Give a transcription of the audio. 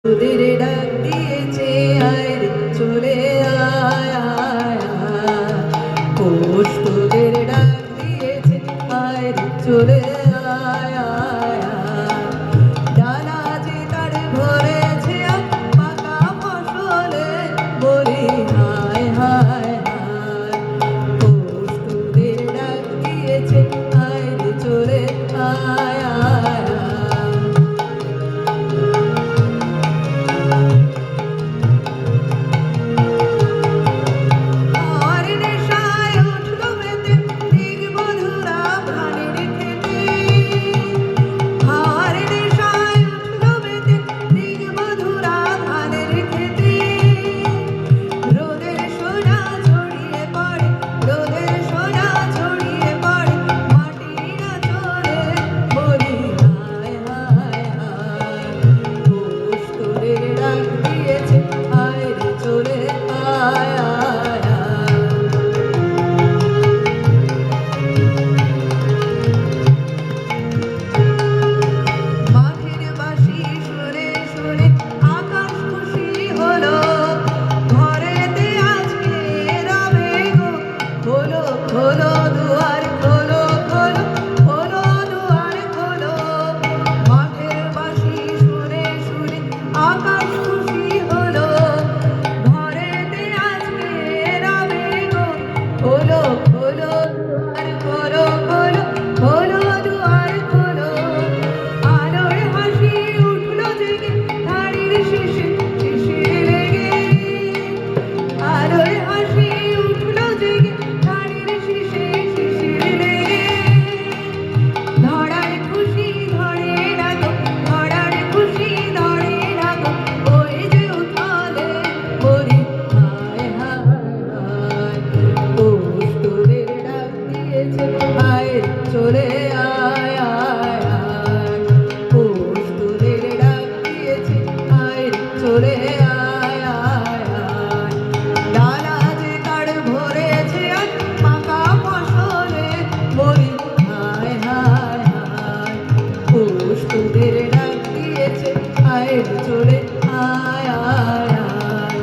তোদের ডাক দিয়েছে আয় রে চলে আয় আয় আয়। কোষ তোদের ডাক দিয়েছে আয় রে চলে আয় আয় আয়। ডানা যে তার ভরেছে আর পাকা ফসলে বলি হায় হায় হায়। কোষ তোদের ডাক দিয়েছে আয় রে চলে আয় আয় আয়। খোলো দুয়ার খোলো খোলো খোলো দুয়ার খোলো। মাঠের বাঁশি শুনে শুনে আকাশ খুশি হলো। ঘরেতে আজকে রাবে গো খোলো খোলো দুয়ার খোলো খোলো খোলো দুয়ার খোলো। আলোর হাসি উঠলো জেগে ধাড়ির শিশির শিশির লেগে। আলোর হাসি উঠলো জেগে চলে আয় আয় আয়। কোষ তোদের ডাক দিয়েছে আয় চলে আয় আয় আয়। ডালা যে তার ভরেছে আজ পাকা ফসলে বলি হায় হায় হায়। কোষ তোদের ডাক দিয়েছে আয় চলে আয় আয় আয়।